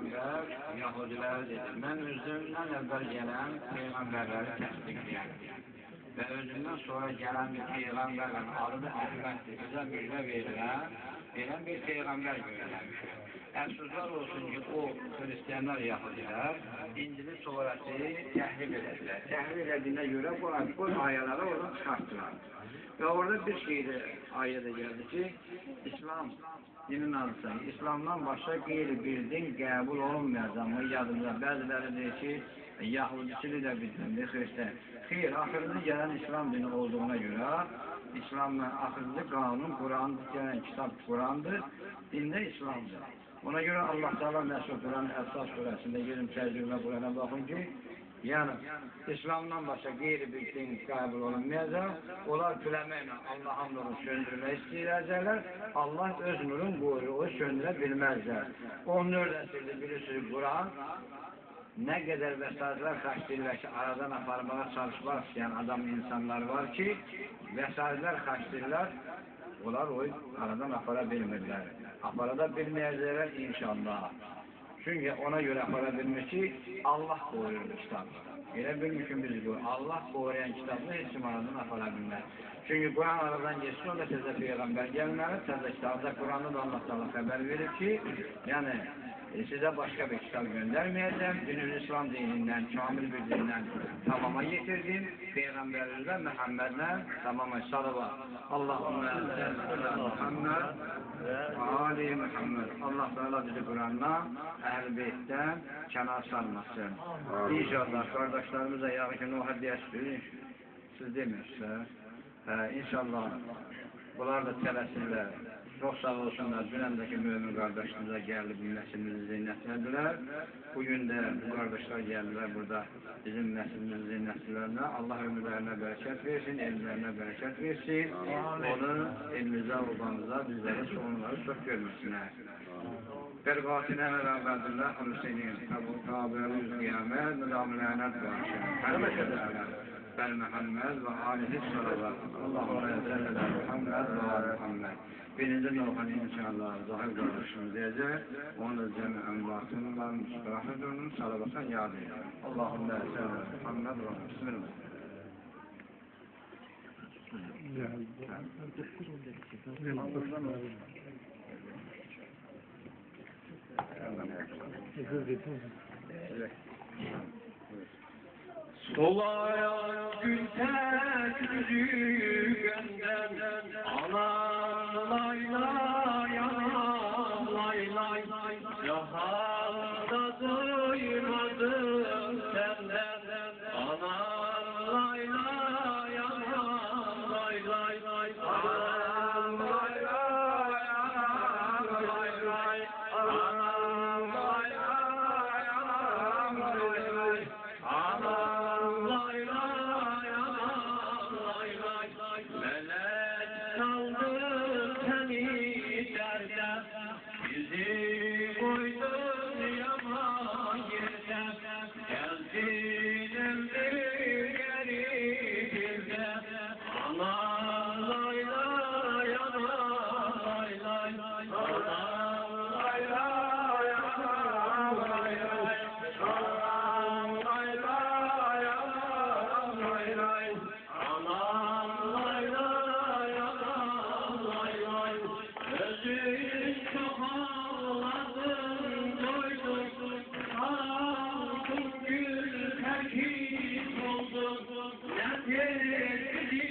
Peygamber Yahudiler dedi, ben özümden evvel gelen peygamberleri təsdiqləyəm ve özümden sonra gelen bir peygamberle adı Əhməddir, bize müjde verilen bir peygamber göndermişim. Əfsuslar olsun ki, o Hristiyanlar, Yahudiler İncil'i sonrası təhrif edirlər. Təhrif edildiğine göre bu ayələri oradan çıxarttılar. Ve orada bir ayədə geldi ki, İslam dinin adısı, İslamdan başka qeyri bir din qəbul olunmayacaq mı? Yadımda bəziləri deyir ki, Yahudisini de bir dindir, Hristiyan. Xeyr, axırıncı gelen İslam dini olduğuna göre, İslam'la axırıncı kanun Kur'an'dır, gelen kitap Kur'an'dır, dinde İslam'dır. Ona göre Allah Teala Mesut Kur'an'ın Əsas suresinde gelin tecrübe Kur'an'a bakın ki, yani İslam'dan başka gayri bir din kabul olunmayacak, onlar külemeyle Allah'ın nurunu söndürme isteyecekler, Allah öz nurun buyruğu söndürebilmezler. Onun öğretildiği birisi Kur'an, ne kadar vesayetler kaçtırırlar ki aradan aparmaya çalışmak isteyen adam insanlar var ki vesayetler kaçtırırlar, onlar o aradan aparabilmirler. Aparabilmeyecekler inşallah. Çünkü ona göre aparabilmesi Allah koyuyor kitabı. Öyle bilmişim biz bu. Allah koruyan kitabını hiç kim aradan aparabilmez. Çünkü Kur'an aradan geçsin, o da size peygamber gelmeli. Size kitabda Kur'an'da da Allah sana haber verir ki yani size başka bir kitap göndermeyeceğim. Dünün İslam dininden, kamil bir dinden tamama getirdim. Peygamberlerle, Muhammed'le tamama salavat. Allahümme Muhammed ve Ali Muhammed. Allah Teala bizi Kur'an'la Ehl-i Beyt'ten kenar salmasın. İnşallah kardeşlerimize yarın o hadiyesi siz demiyorsunuz. İnşallah bunlar da tələsinlər. Çok sağ olsunlar. Dünəmdəki mümin kardeşlerimize geldi, bu neslimizi zeynetlediler. Bugün de bu kardeşler geldiler burada bizim neslimizi zeynetledilerine. Allah ömürlerine bereket versin, ellerine bereket versin. Onu elimize, obamıza, bizlere sorunları çok görmesinler. Berbatine merabedillah, Hüseyin'in tabi-ı kıyamet, nidam-ı lanet bağışın. Ben Muhammed ve alihi salavat. Allahümme sellem Muhammed ve ali Muhammed. Birinci noktanı inşallah zahir kardeşimiz diyecek. Onu da cem'en batınından müstahidunun salavatına yad ediyor. Allahümme sellem Muhammed ve Bismillah. Solaya gül tekbiri gönder, anam lay lay, anam lay lay, cahanda duymadım senden, anam lay lay, anam lay lay, anam lay lay, anam lay lay, anam lay lay, anam lay lay, anam. Bizi koydun yaman yerde, geldin emri geride. Anam lay lay, anam lay lay, anam lay lay, anam lay lay, anam lay lay, anam lay lay, anam lay lay, anam lay lay. Özün çok ağladım, doydum, kaldım gül terkip oldum. Nefesini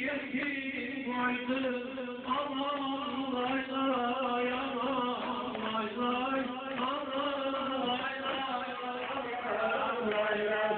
yetim koydum, aman lay lay, aman lay lay, aman lay lay, aman lay lay.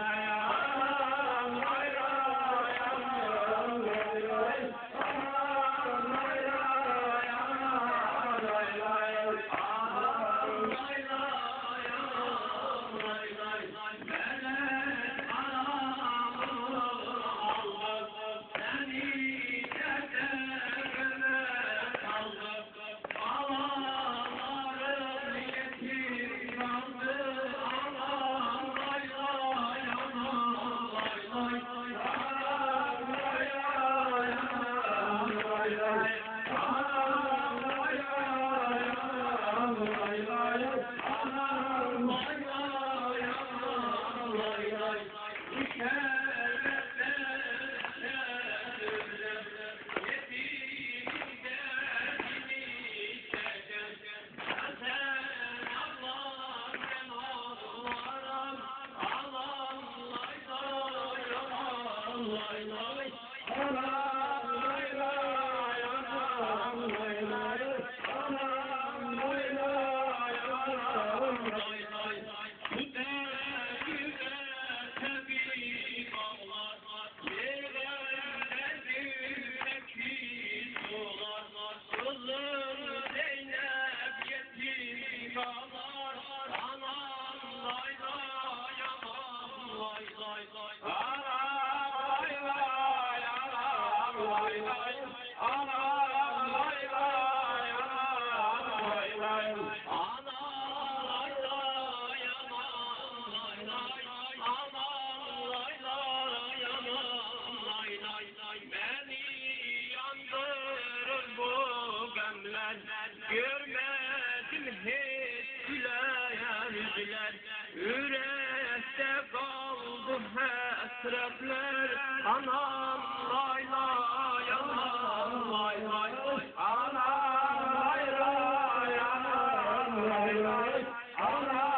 Görmedim hiç gülen yüzler, yürekte kaldı hasretler. Anam lay lay, anam lay lay, anam lay lay, anam lay lay, anam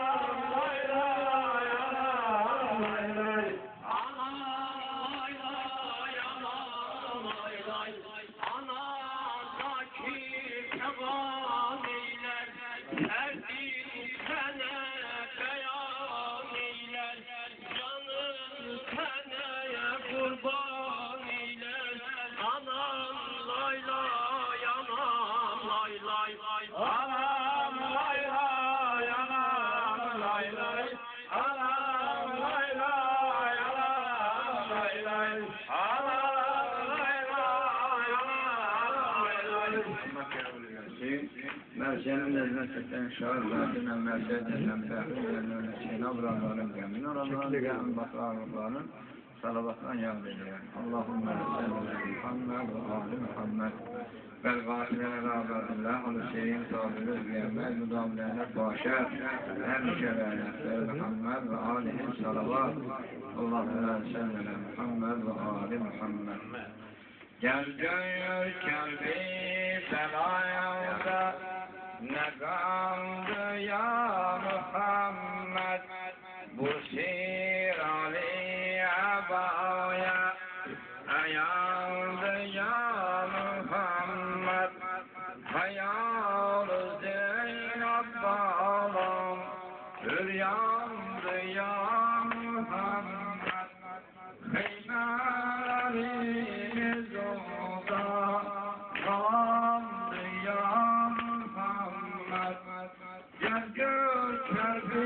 lay lay, anam lay lay, anam lay lay, anam lay lay, anadaki kevaniler her din sene beyan eyler, canım seneye kurban eyler. Anam lay lay, anam lay lay, anam lay lay, anam lay lay, anam lay lay, anam lay lay, anam lay lay, anam lay lay. Merceğin lezzetten şahırlarına, merceğinden fəhrilerine, Şeynabranların gəmin oranların, gəmin bakrarlıqların salavatdan yad edir. Allahümme sallallahu Muhammed ve Ali Muhammed vel gâfilerine râbadillah Hüseyin tabiri üzleyemez müdavlerine başer hemşereler Muhammed ve alihi salavat Allahümme sallallahu Muhammed ve Ali Muhammed. Gel gör kelbi selayanda ne gamdı ya Muhammed, bu sir Ali abaya ayağında ya Muhammed, hayal-ı Zeynep bağlam hüryandı ya Muhammed, heyberimiz olda kalandı ya Muhammed. Gel gör kelbi